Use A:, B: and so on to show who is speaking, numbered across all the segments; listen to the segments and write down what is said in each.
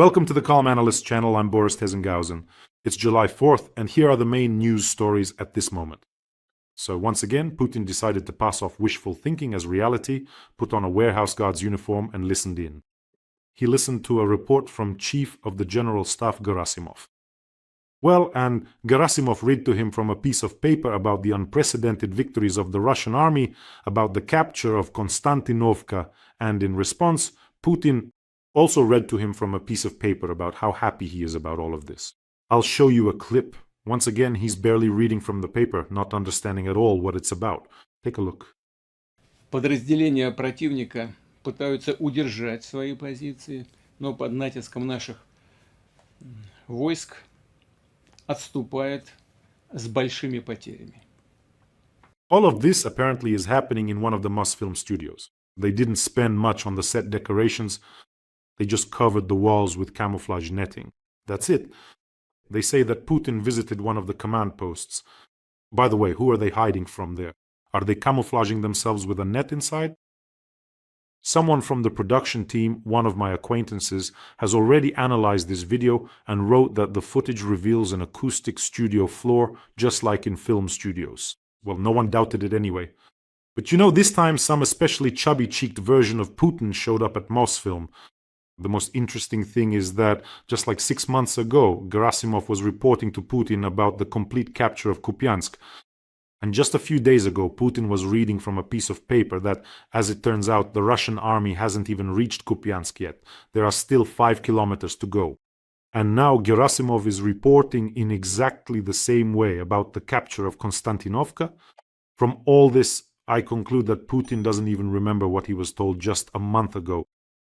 A: Welcome to the Calm Analyst channel. I'm Boris Tezengausen. It's July 4th, and here are the main news stories at this moment. So once again, Putin decided to pass off wishful thinking as reality, put on a warehouse guard's uniform, and listened in. He listened to a report from Chief of the General Staff Gerasimov. Well, and Gerasimov read to him from a piece of paper about the unprecedented victories of the Russian army, about the capture of Kostiantynivka, and in response, Putin also read to him from a piece of paper about how happy he is about all of this. I'll show you a clip. Once again, he's barely reading from the paper, not understanding at all what it's about. Take a look.
B: Подразделения противника пытаются удержать свои позиции, но под натиском наших войск отступает с большими потерями.
A: All of this apparently is happening in one of the Mosfilm studios. They didn't spend much on the set decorations. They just covered the walls with camouflage netting. That's it. They say that Putin visited one of the command posts. By the way, who are they hiding from there? Are they camouflaging themselves with a net inside? Someone from the production team, one of my acquaintances, has already analyzed this video and wrote that the footage reveals an acoustic studio floor just like in film studios. Well, no one doubted it anyway. But you know, this time some especially chubby-cheeked version of Putin showed up at Mosfilm. The most interesting thing is that just like 6 months ago, Gerasimov was reporting to Putin about the complete capture of Kupiansk. And just a few days ago, Putin was reading from a piece of paper that, as it turns out, the Russian army hasn't even reached Kupiansk yet. There are still 5 kilometers to go. And now Gerasimov is reporting in exactly the same way about the capture of Kostiantynivka. From all this, I conclude that Putin doesn't even remember what he was told just a month ago.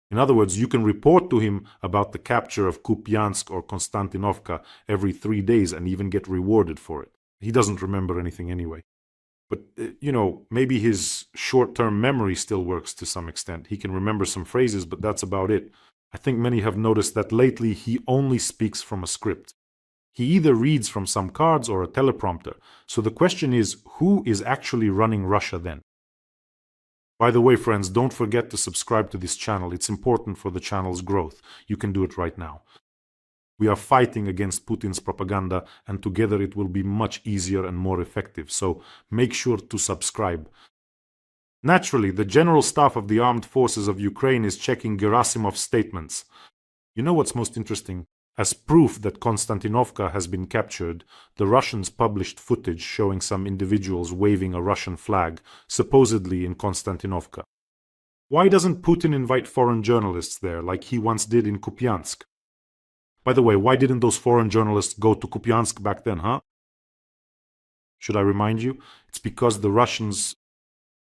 A: In other words, you can report to him about the capture of Kupiansk or Kostiantynivka every 3 days and even get rewarded for it. He doesn't remember anything anyway. But, maybe his short-term memory still works to some extent. He can remember some phrases, but that's about it. I think many have noticed that lately he only speaks from a script. He either reads from some cards or a teleprompter. So the question is, who is actually running Russia then? By the way, friends, don't forget to subscribe to this channel. It's important for the channel's growth. You can do it right now. We are fighting against Putin's propaganda, and together it will be much easier and more effective. So make sure to subscribe. Naturally, the General Staff of the Armed Forces of Ukraine is checking Gerasimov's statements. You know what's most interesting? As proof that Kostiantynivka has been captured, the Russians published footage showing some individuals waving a Russian flag, supposedly in Kostiantynivka. Why doesn't Putin invite foreign journalists there, like he once did in Kupiansk? By the way, why didn't those foreign journalists go to Kupiansk back then, huh? Should I remind you? It's because the Russians...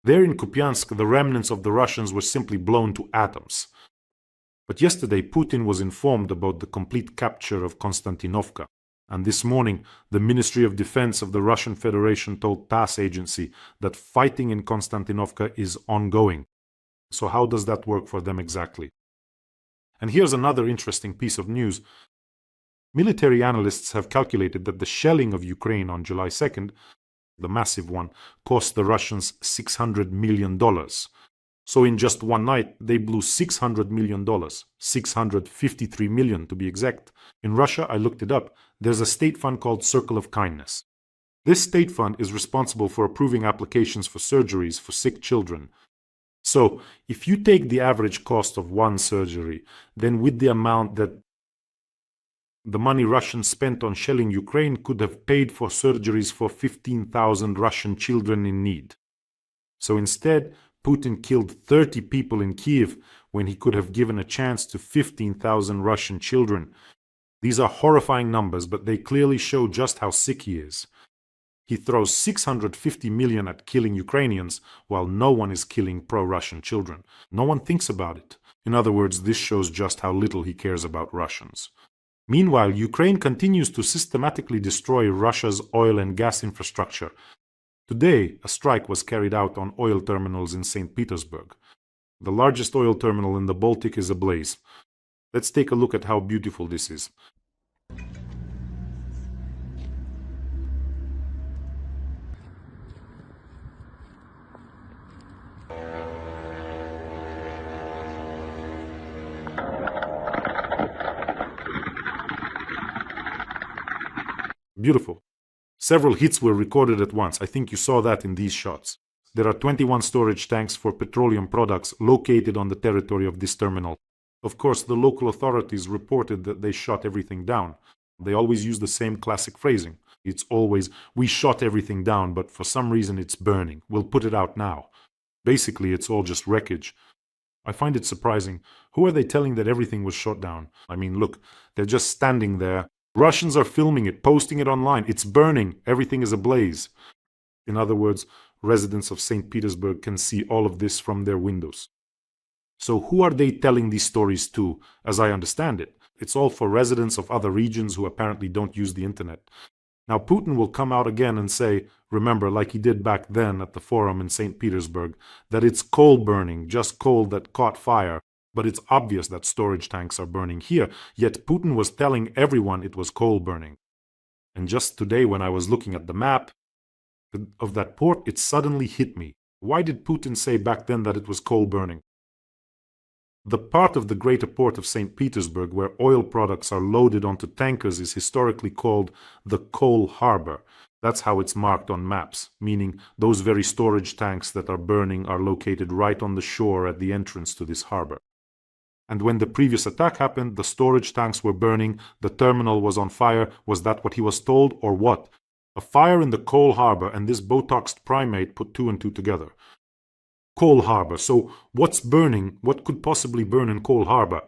A: There in Kupiansk, the remnants of the Russians were simply blown to atoms. But yesterday, Putin was informed about the complete capture of Kostiantynivka. And this morning, the Ministry of Defense of the Russian Federation told TASS agency that fighting in Kostiantynivka is ongoing. So how does that work for them exactly? And here's another interesting piece of news. Military analysts have calculated that the shelling of Ukraine on July 2nd, the massive one, cost the Russians $600 million. So in just one night, they blew $600 million, $653 million to be exact. In Russia, I looked it up, there's a state fund called Circle of Kindness. This state fund is responsible for approving applications for surgeries for sick children. So if you take the average cost of one surgery, then with the amount that the money Russians spent on shelling Ukraine could have paid for surgeries for 15,000 Russian children in need. So instead, Putin killed 30 people in Kiev when he could have given a chance to 15,000 Russian children. These are horrifying numbers, but they clearly show just how sick he is. He throws 650 million at killing Ukrainians, while no one is killing pro-Russian children. No one thinks about it. In other words, this shows just how little he cares about Russians. Meanwhile, Ukraine continues to systematically destroy Russia's oil and gas infrastructure. Today, a strike was carried out on oil terminals in St. Petersburg. The largest oil terminal in the Baltic is ablaze. Let's take a look at how beautiful this is. Beautiful. Several hits were recorded at once. I think you saw that in these shots. There are 21 storage tanks for petroleum products located on the territory of this terminal. Of course, the local authorities reported that they shot everything down. They always use the same classic phrasing. It's always, we shot everything down, but for some reason it's burning. We'll put it out now. Basically, it's all just wreckage. I find it surprising. Who are they telling that everything was shot down? I mean, look, they're just standing there. Russians are filming it, posting it online. It's burning. Everything is ablaze. In other words, residents of St. Petersburg can see all of this from their windows. So who are they telling these stories to, as I understand it? It's all for residents of other regions who apparently don't use the internet. Now Putin will come out again and say, remember, like he did back then at the forum in St. Petersburg, that it's coal burning, just coal that caught fire. But it's obvious that storage tanks are burning here, yet Putin was telling everyone it was coal burning. And just today when I was looking at the map of that port, it suddenly hit me. Why did Putin say back then that it was coal burning? The part of the greater port of St. Petersburg where oil products are loaded onto tankers is historically called the coal harbor. That's how it's marked on maps, meaning those very storage tanks that are burning are located right on the shore at the entrance to this harbor. And when the previous attack happened, the storage tanks were burning, the terminal was on fire. Was that what he was told, or what? A fire in the coal harbor, and this Botoxed primate put two and two together. Coal harbor. So what's burning? What could possibly burn in coal harbor?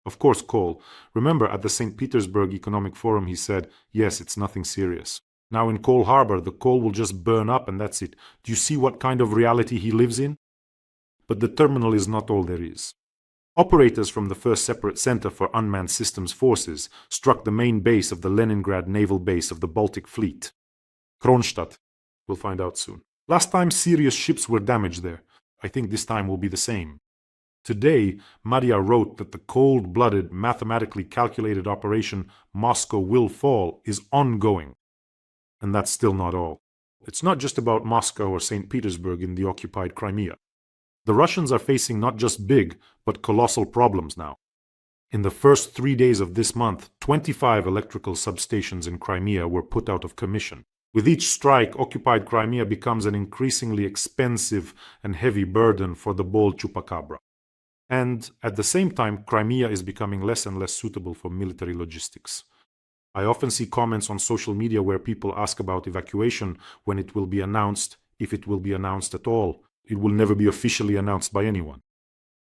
A: Of course, coal. Remember, at the St. Petersburg Economic Forum, he said, yes, it's nothing serious. Now in coal harbor, the coal will just burn up and that's it. Do you see what kind of reality he lives in? But the terminal is not all there is. Operators from the first separate center for unmanned systems forces struck the main base of the Leningrad naval base of the Baltic Fleet. Kronstadt. We'll find out soon. Last time serious ships were damaged there. I think this time will be the same. Today, Maria wrote that the cold-blooded, mathematically calculated operation Moscow will fall is ongoing. And that's still not all. It's not just about Moscow or St. Petersburg in the occupied Crimea. The Russians are facing not just big, but colossal problems now. In the first 3 days of this month, 25 electrical substations in Crimea were put out of commission. With each strike, occupied Crimea becomes an increasingly expensive and heavy burden for the bold chupacabra. And at the same time, Crimea is becoming less and less suitable for military logistics. I often see comments on social media where people ask about evacuation when it will be announced, if it will be announced at all. It will never be officially announced by anyone.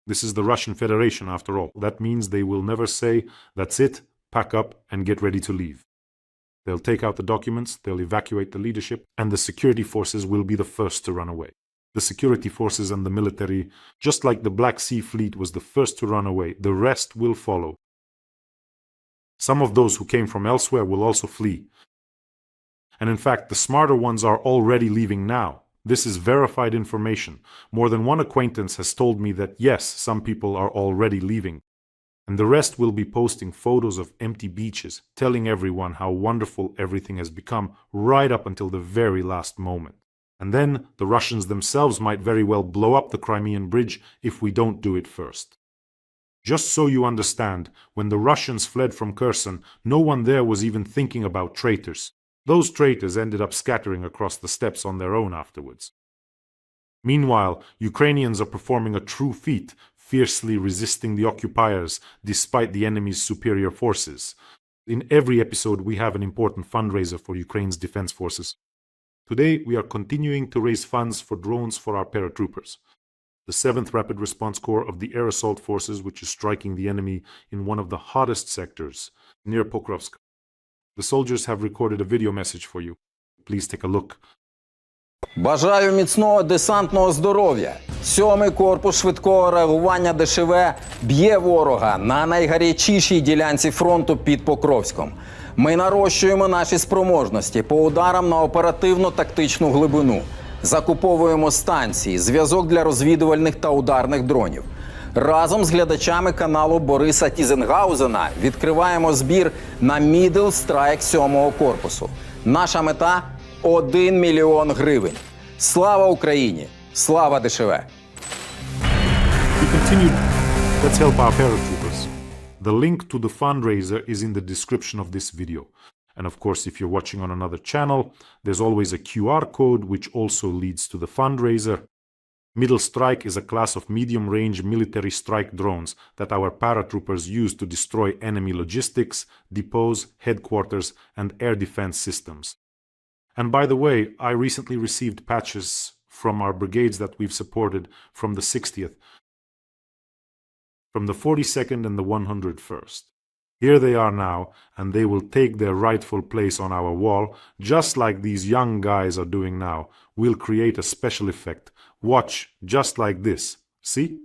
A: This is the Russian Federation, after all. That means they will never say, that's it, pack up and get ready to leave. They'll take out the documents, they'll evacuate the leadership, and the security forces will be the first to run away. The security forces and the military, just like the Black Sea Fleet was the first to run away, the rest will follow. Some of those who came from elsewhere will also flee. And in fact, the smarter ones are already leaving now. This is verified information. More than one acquaintance has told me that yes, some people are already leaving. And the rest will be posting photos of empty beaches, telling everyone how wonderful everything has become right up until the very last moment. And then the Russians themselves might very well blow up the Crimean bridge if we don't do it first. Just so you understand, when the Russians fled from Kherson, no one there was even thinking about traitors. Those traitors ended up scattering across the steppes on their own afterwards. Meanwhile, Ukrainians are performing a true feat, fiercely resisting the occupiers despite the enemy's superior forces. In every episode, we have an important fundraiser for Ukraine's defense forces. Today, we are continuing to raise funds for drones for our paratroopers. The 7th Rapid Response Corps of the Air Assault Forces, which is striking the enemy in one of the hottest sectors, near Pokrovsk. The soldiers have recorded a video message for you. Please take a look.
C: Бажаю міцного десантного здоров'я. 7-й корпус швидкого реагування ДШВ б'є ворога на найгарячішій ділянці фронту під Покровськом. Ми нарощуємо наші спроможності по ударам на оперативно-тактичну глибину. Закуповуємо станції, зв'язок для розвідувальних та ударних дронів. Разом з глядачами каналу Бориса Тізенгаузена відкриваємо збір на Middle Strike 7-го корпусу. Наша мета – 1 мільйон гривень. Слава Україні! Слава ДШВ!
A: We continue. Let's help our paratroopers. The link to the fundraiser is in the description of this video. And of course, if you're watching on another channel, there's always a QR code, which also leads to the Fundraiser. Middle Strike is a class of medium-range military strike drones that our paratroopers use to destroy enemy logistics, depots, headquarters, and air defense systems. And by the way, I recently received patches from our brigades that we've supported from the 60th, from the 42nd and the 101st. Here they are now, and they will take their rightful place on our wall, just like these young guys are doing now. We'll create a special effect. Watch, just like this. See?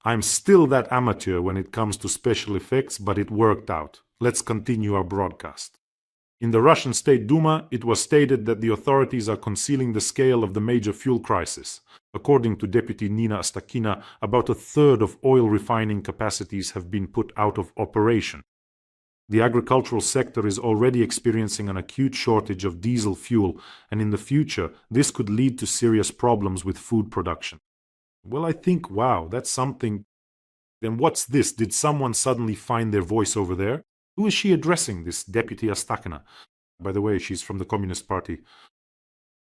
A: I'm still that amateur when it comes to special effects, but it worked out. Let's continue our broadcast. In the Russian State Duma, it was stated that the authorities are concealing the scale of the major fuel crisis. According to Deputy Nina Astakina, about a third of oil refining capacities have been put out of operation. The agricultural sector is already experiencing an acute shortage of diesel fuel, and in the future, this could lead to serious problems with food production. Well, I think, wow, that's something. Then what's this? Did someone suddenly find their voice over there? Who is she addressing, this Deputy Astakina? By the way, she's from the Communist Party.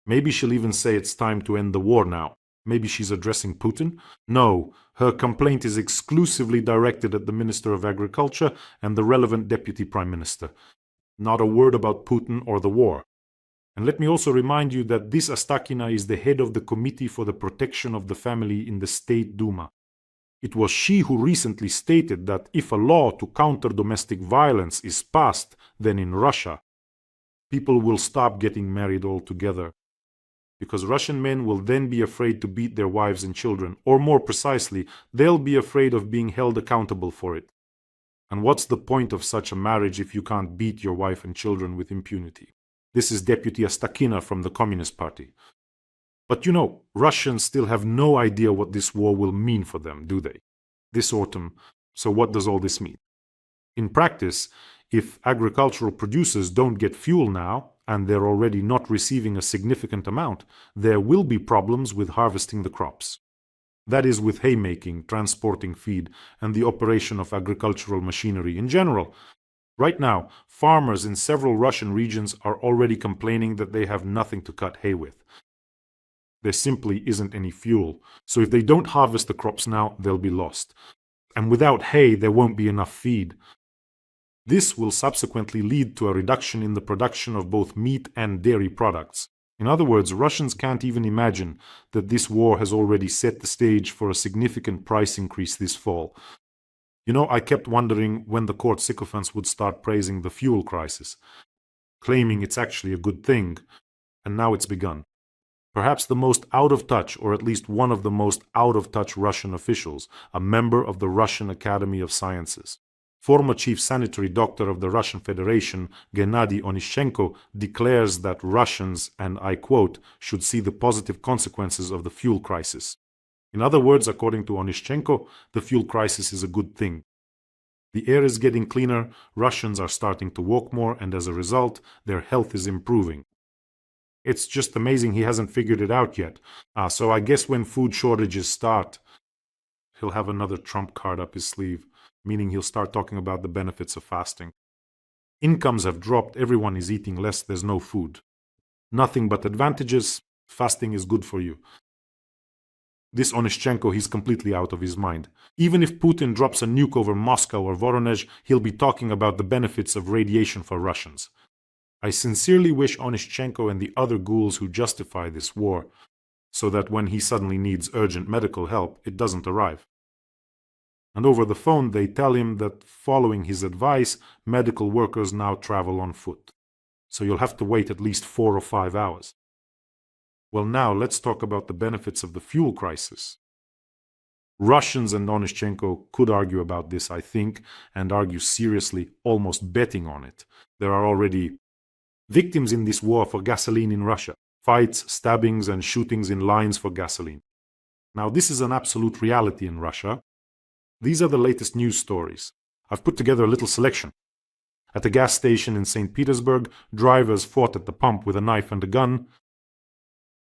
A: Maybe she'll even say it's time to end the war now. Maybe she's addressing Putin? No, her complaint is exclusively directed at the Minister of Agriculture and the relevant Deputy Prime Minister. Not a word about Putin or the war. And let me also remind you that this Astakina is the head of the Committee for the Protection of the Family in the State Duma. It was she who recently stated that if a law to counter domestic violence is passed, then in Russia, people will stop getting married altogether. Because Russian men will then be afraid to beat their wives and children, or more precisely, they'll be afraid of being held accountable for it. And what's the point of such a marriage if you can't beat your wife and children with impunity? This is Deputy Astakina from the Communist Party. But you know, Russians still have no idea what this war will mean for them, do they? This autumn. So what does all this mean? In practice, if agricultural producers don't get fuel now, and they're already not receiving a significant amount, there will be problems with harvesting the crops. That is, with haymaking, transporting feed, and the operation of agricultural machinery in general. Right now, farmers in several Russian regions are already complaining that they have nothing to cut hay with. There simply isn't any fuel, so if they don't harvest the crops now, they'll be lost. And without hay, there won't be enough feed. This will subsequently lead to a reduction in the production of both meat and dairy products. In other words, Russians can't even imagine that this war has already set the stage for a significant price increase this fall. You know, I kept wondering when the court sycophants would start praising the fuel crisis, claiming it's actually a good thing, and now it's begun. Perhaps the most out-of-touch, or at least one of the most out-of-touch Russian officials, a member of the Russian Academy of Sciences. Former chief sanitary doctor of the Russian Federation, Gennady Onishchenko, declares that Russians, and I quote, should see the positive consequences of the fuel crisis. In other words, according to Onishchenko, the fuel crisis is a good thing. The air is getting cleaner, Russians are starting to walk more, and as a result, their health is improving. It's just amazing he hasn't figured it out yet. So I guess when food shortages start, he'll have another trump card up his sleeve, meaning he'll start talking about the benefits of fasting. Incomes have dropped, everyone is eating less, there's no food. Nothing but advantages, fasting is good for you. This Onishchenko, he's completely out of his mind. Even if Putin drops a nuke over Moscow or Voronezh, he'll be talking about the benefits of radiation for Russians. I sincerely wish Onishchenko and the other ghouls who justify this war, so that when he suddenly needs urgent medical help, it doesn't arrive. And over the phone they tell him that following his advice, medical workers now travel on foot. So you'll have to wait at least 4 or 5 hours. Well, now let's talk about the benefits of the fuel crisis. Russians and Onishchenko could argue about this, I think, and argue seriously, almost betting on it. There are already victims in this war for gasoline in Russia. Fights, stabbings, and shootings in lines for gasoline. Now, this is an absolute reality in Russia. These are the latest news stories. I've put together a little selection. At a gas station in St. Petersburg, drivers fought at the pump with a knife and a gun.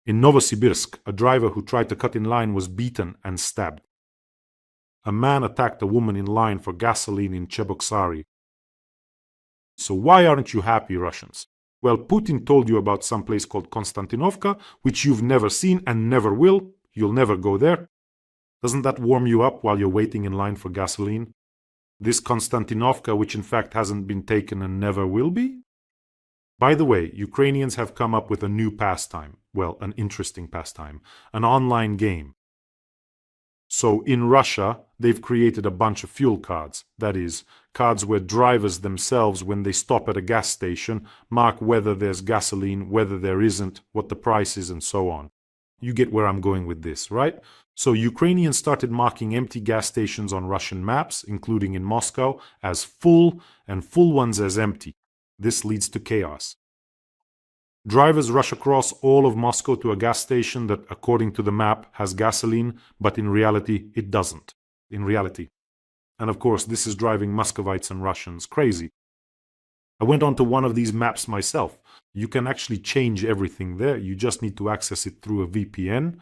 A: In Novosibirsk, a driver who tried to cut in line was beaten and stabbed. A man attacked a woman in line for gasoline in Cheboksary. So why aren't you happy, Russians? Well, Putin told you about some place called Kostiantynivka, which you've never seen and never will. You'll never go there. Doesn't that warm you up while you're waiting in line for gasoline? This Kostiantynivka, which in fact hasn't been taken and never will be? By the way, Ukrainians have come up with a new pastime. Well, an interesting pastime. An online game. So in Russia, they've created a bunch of fuel cards. That is, cards where drivers themselves, when they stop at a gas station, mark whether there's gasoline, whether there isn't, what the price is, and so on. You get where I'm going with this, right? So Ukrainians started marking empty gas stations on Russian maps, including in Moscow, as full and full ones as empty. This leads to chaos. Drivers rush across all of Moscow to a gas station that, according to the map, has gasoline, but in reality, it doesn't. In reality. And of course, this is driving Muscovites and Russians crazy. I went onto one of these maps myself. You can actually change everything there. You just need to access it through a VPN.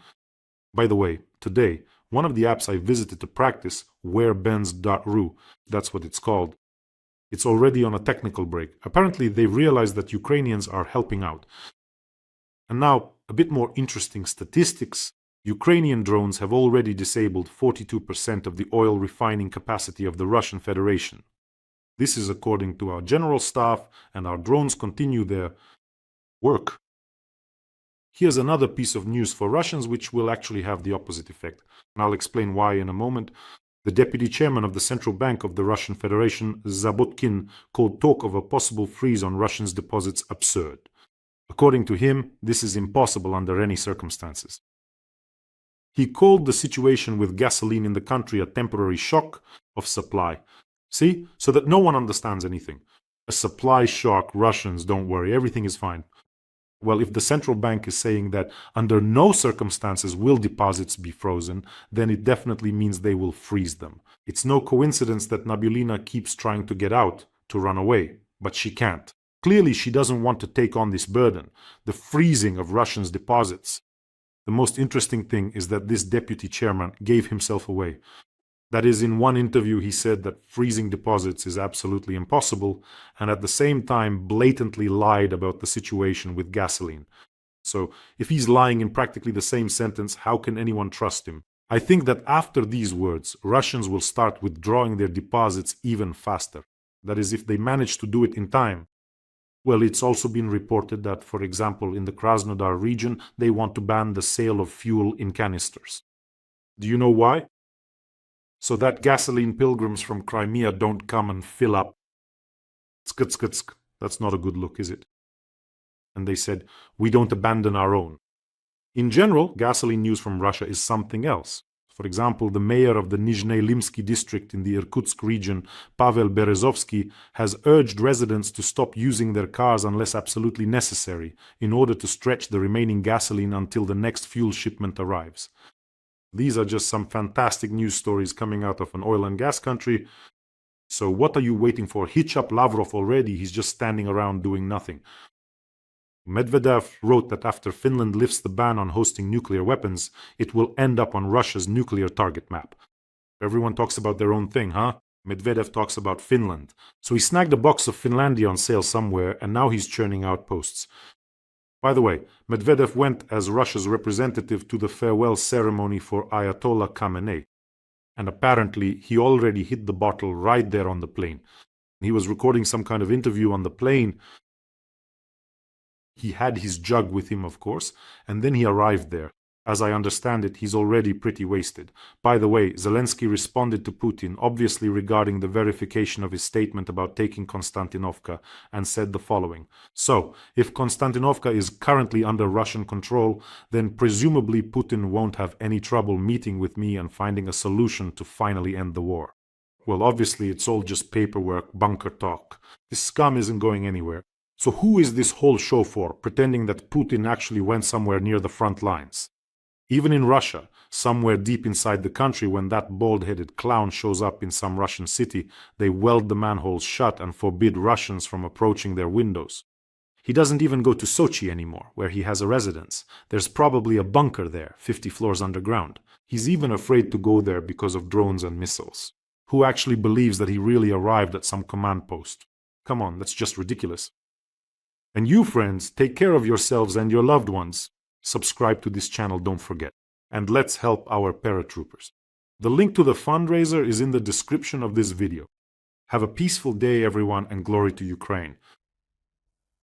A: By the way, today, one of the apps I visited to practice, wherebends.ru, that's what it's called, it's already on a technical break. Apparently, they've realized that Ukrainians are helping out. And now, a bit more interesting statistics. Ukrainian drones have already disabled 42% of the oil refining capacity of the Russian Federation. This is according to our general staff, and our drones continue their work. Here's another piece of news for Russians which will actually have the opposite effect. And I'll explain why in a moment. The deputy chairman of the Central Bank of the Russian Federation, Zabotkin, called talk of a possible freeze on Russians' deposits absurd. According to him, this is impossible under any circumstances. He called the situation with gasoline in the country a temporary shock of supply. See? So that no one understands anything. A supply shock, Russians, don't worry, everything is fine. Well, if the central bank is saying that under no circumstances will deposits be frozen, then it definitely means they will freeze them. It's no coincidence that Nabulina keeps trying to get out, to run away, but she can't. Clearly, she doesn't want to take on this burden, the freezing of Russians' deposits. The most interesting thing is that this deputy chairman gave himself away. That is, in one interview he said that freezing deposits is absolutely impossible, and at the same time blatantly lied about the situation with gasoline. So, if he's lying in practically the same sentence, how can anyone trust him? I think that after these words, Russians will start withdrawing their deposits even faster. That is, if they manage to do it in time. Well, it's also been reported that, for example, in the Krasnodar region, they want to ban the sale of fuel in canisters. Do you know why? So that gasoline pilgrims from Crimea don't come and fill up. Tsk. That's not a good look, is it? And they said, we don't abandon our own. In general, gasoline news from Russia is something else. For example, the mayor of the Nizhny Limsky district in the Irkutsk region, Pavel Berezovsky, has urged residents to stop using their cars unless absolutely necessary, in order to stretch the remaining gasoline until the next fuel shipment arrives. These are just some fantastic news stories coming out of an oil and gas country. So what are you waiting for? Hitch up Lavrov already. He's just standing around doing nothing. Medvedev wrote that after Finland lifts the ban on hosting nuclear weapons, it will end up on Russia's nuclear target map. Everyone talks about their own thing, huh? Medvedev talks about Finland. So he snagged a box of Finlandia on sale somewhere, and now he's churning out posts. By the way, Medvedev went as Russia's representative to the farewell ceremony for Ayatollah Khamenei. And apparently, he already hit the bottle right there on the plane. He was recording some kind of interview on the plane. He had his jug with him, of course, and then he arrived there. As I understand it, he's already pretty wasted. By the way, Zelenskyy responded to Putin, obviously regarding the verification of his statement about taking Kostiantynivka, and said the following. So, if Kostiantynivka is currently under Russian control, then presumably Putin won't have any trouble meeting with me and finding a solution to finally end the war. Well, obviously it's all just paperwork, bunker talk. This scum isn't going anywhere. So who is this whole show for, pretending that Putin actually went somewhere near the front lines? Even in Russia, somewhere deep inside the country, when that bald-headed clown shows up in some Russian city, they weld the manholes shut and forbid Russians from approaching their windows. He doesn't even go to Sochi anymore, where he has a residence. There's probably a bunker there, 50 floors underground. He's even afraid to go there because of drones and missiles. Who actually believes that he really arrived at some command post? Come on, that's just ridiculous. And you, friends, take care of yourselves and your loved ones. Subscribe to this channel, don't forget. And let's help our paratroopers. The link to the fundraiser is in the description of this video. Have a peaceful day, everyone, and glory to Ukraine.